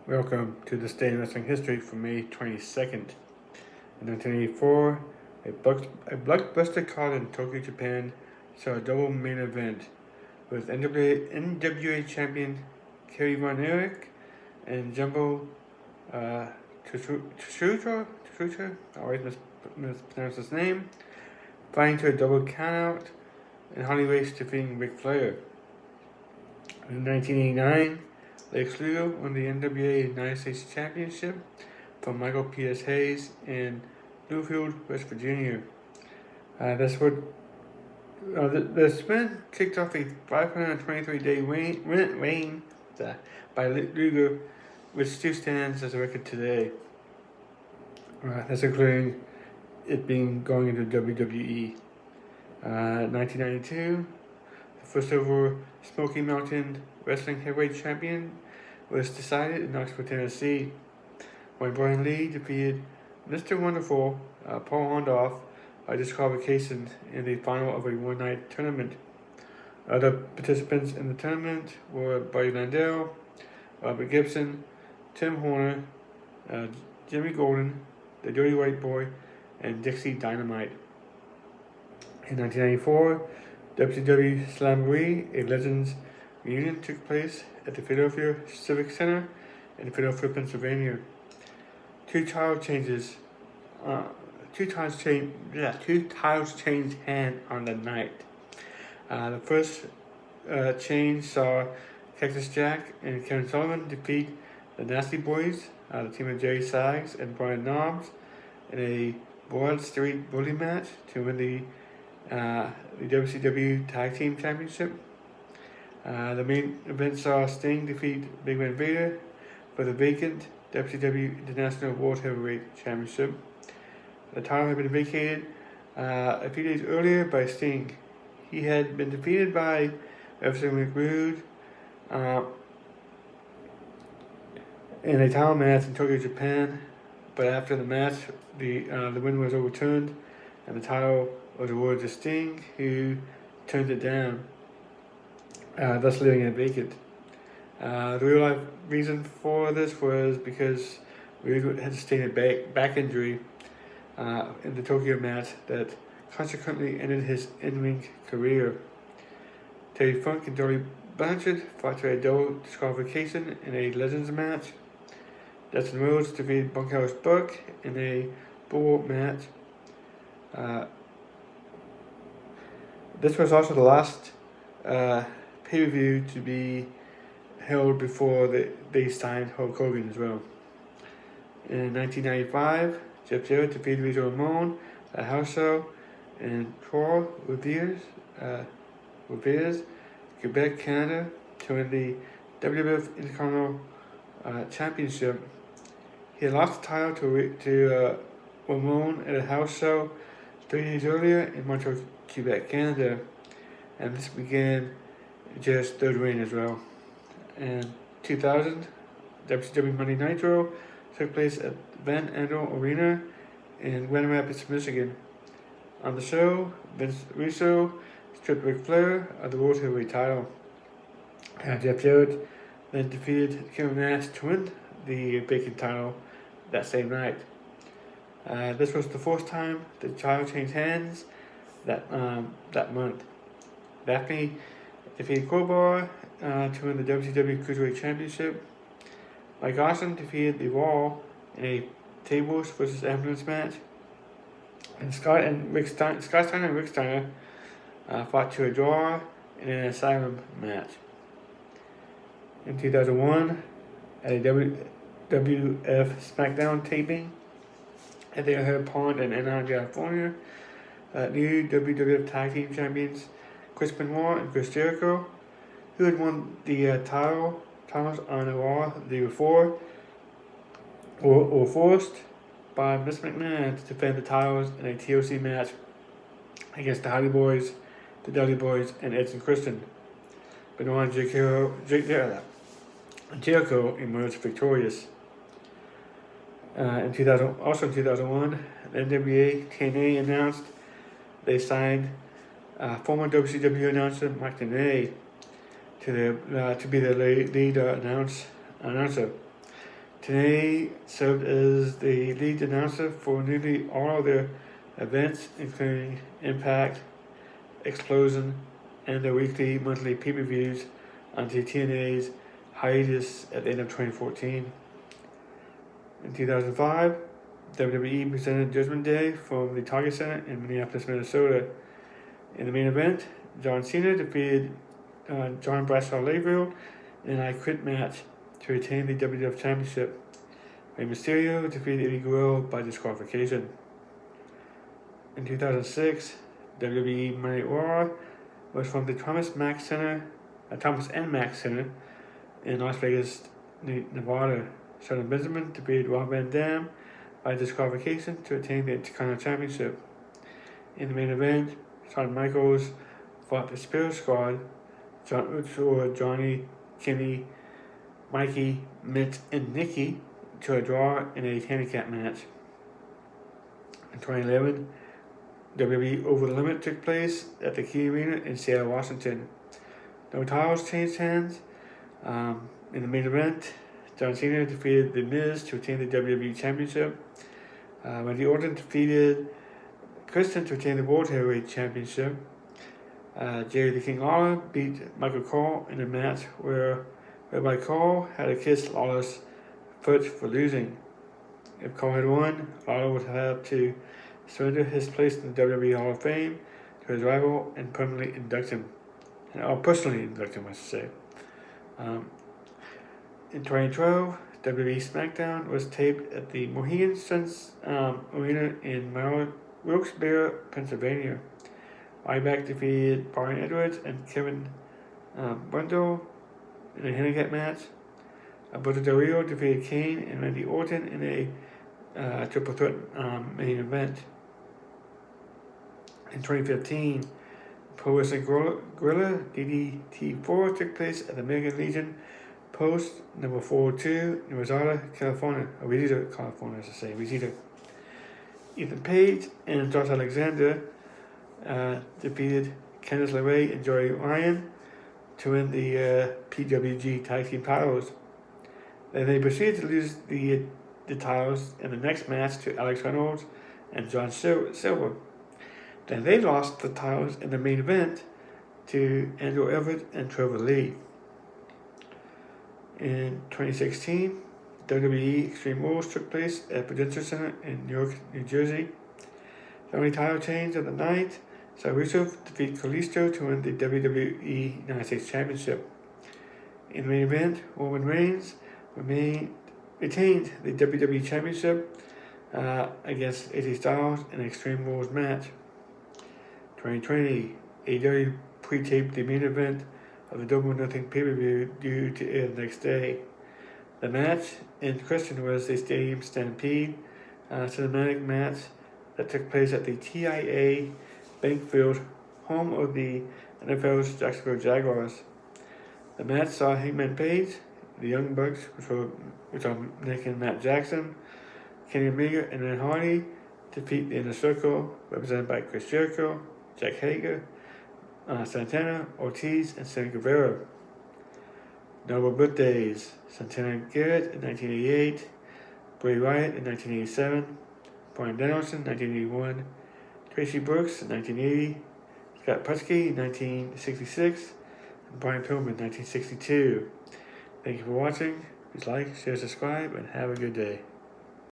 Welcome to this day in wrestling history for May 22nd. In 1984, a blockbuster card in Tokyo, Japan saw a double main event with NWA champion Kerry Von Erich and Jumbo Tsuruta, I always mispronounce his name, fighting to a double countout and Harley Race defeating Ric Flair. In 1989, Lex Luger won the NWA United States Championship from Michael P.S. Hayes in Bluefield, West Virginia. The spin kicked off a 523-day reign by Luger, which still stands as a record today. That's including it being going into WWE. 1992, the first ever Smoky Mountain Wrestling Heavyweight Champion was decided in Knoxville, Tennessee, when Brian Lee defeated Mr. Wonderful Paul Orndorff by disqualification in the final of a one-night tournament. Other participants in the tournament were Buddy Landel, Robert Gibson, Tim Horner, Jimmy Golden, the Dirty White Boy, and Dixie Dynamite. In 1994, WCW Slamboree, a Legends reunion, took place at the Philadelphia Civic Center in Philadelphia, Pennsylvania. Two titles changed hands on the night. The first change saw Cactus Jack and Kevin Sullivan defeat the Nasty Boys, the team of Jerry Sags and Brian Knobbs, in a Broad Street Bully match to win the WCW Tag Team Championship. The main event saw Sting defeat Big Man Vader for the vacant WCW International World Heavyweight Championship. The title had been vacated a few days earlier by Sting. He had been defeated by F.C. McRude in a title match in Tokyo, Japan, but after the match, the win was overturned, and the title was awarded to Sting, who turned it down, thus leaving it vacant. The real life reason for this was because Rude had sustained a back injury in the Tokyo match that consequently ended his in-ring career. Terry Funk and Dolly Blanchard fought to a double disqualification in a Legends match. Dustin Rhodes defeated Bunkhouse Buck in a bull match. This was also the last pay-per-view to be held before they signed Hulk Hogan as well. In 1995, Jeff Jarrett defeated Razor Ramon at House Show in Trois Rivières, Quebec, Canada, to win the WWF Intercontinental Championship. He had lost the title to Ramon at a house show 3 days earlier in Montreal, Quebec, Canada, and this began Jarrett's third reign as well. In 2000, WCW Monday Nitro took place at Van Andel Arena in Grand Rapids, Michigan. On the show, Vince Russo stripped Ric Flair of the World Heavyweight title. Jeff Jarrett then defeated Kevin Nash to win the vacant title that same night. This was the fourth time the title changed hands that month. Daphne defeated Crowbar to win the WCW Cruiserweight Championship. Mike Awesome defeated The Wall in a tables versus ambulance match. And Scott Steiner and Rick Steiner fought to a draw in an Asylum match. In 2001, at a WWF SmackDown taping at the O'Hare Pond in Anaheim, California, new WWF Tag Team Champions Chris Benoit and Chris Jericho, who had won the titles on Raw the day before, were forced by Vince McMahon to defend the titles in a TLC match against the Hardy Boys, the Dudley Boys, and Edge and Christian. Benoit and Jericho emerged victorious. In 2001, the NWA TNA announced they signed former WCW announcer Mike Tenay to be the lead announcer. Tenay served as the lead announcer for nearly all of their events, including Impact, Explosion, and their weekly, monthly pay-per-views until TNA's hiatus at the end of 2014. In 2005, WWE presented Judgment Day from the Target Center in Minneapolis, Minnesota. In the main event, John Cena defeated John Bradshaw Layfield in an I Quit match to retain the WWF Championship. Rey Mysterio defeated Eddie Guerrero by disqualification. In 2006, WWE Monday Night Raw was from the Thomas and Mack Center in Las Vegas, Nevada. Shelton Benjamin defeated Rob Van Dam by disqualification to retain the Intercontinental Championship. In the main event, Shawn Michaels fought the Spirit Squad, John Uso, Johnny, Kenny, Mikey, Mitch, and Nikki to a draw in a handicap match. In 2011, WWE Over the Limit took place at the Key Arena in Seattle, Washington. No titles changed hands. In the main event, John Cena defeated The Miz to retain the WWE Championship. Randy Orton defeated Christian to retain the World Heavyweight Championship. Jerry the King Lawler beat Michael Cole in a match whereby Cole had to kiss Lawler's foot for losing. If Cole had won, Lawler would have to surrender his place in the WWE Hall of Fame to his rival and permanently induct him. Personally induct him, I should say. In 2012, WWE SmackDown was taped at the Mohegan Sun Arena in Wilkes-Barre, Pennsylvania. Ryback defeated Brian Edwards and Kevin Bundle in a handicap match. Alberto Del Rio defeated Kane and Randy Orton in a triple threat main event. In 2015, Pro Wrestling Guerrilla DDT4 took place at the American Legion Post number 402 in Reseda, California. California, as I say, Reseda. Ethan Page and Josh Alexander defeated Candice LeRae and Joey Ryan to win the PWG Tag Team titles. Then they proceeded to lose the titles in the next match to Alex Reynolds and John Silver. Then they lost the titles in the main event to Andrew Everett and Trevor Lee. In 2016, WWE Extreme Rules took place at Prudential Center in Newark, New Jersey. The only title change of the night saw Rusev defeat Kalisto to win the WWE United States Championship. In the main event, Roman Reigns retained the WWE Championship against AJ Styles in an Extreme Rules match. 2020, AEW pre-taped the main event of the Double or Nothing pay-per-view due to air the next day. The match in question was a Stadium Stampede cinematic match that took place at the TIAA Bank Field, home of the NFL's Jacksonville Jaguars. The match saw Hangman Page, the Young Bucks, which are Nick and Matt Jackson, Kenny Omega, and Ed Hardy defeat the Inner Circle, represented by Chris Jericho, Jack Hager, Santana, Ortiz, and Sammy Guevara. Notable birthdays: Santana Garrett in 1988, Bray Wyatt in 1987, Bryan Danielson 1981, Tracy Brooks in 1980, Scott Putski in 1966, and Brian Pillman in 1962. Thank you for watching. Please like, share, subscribe, and have a good day.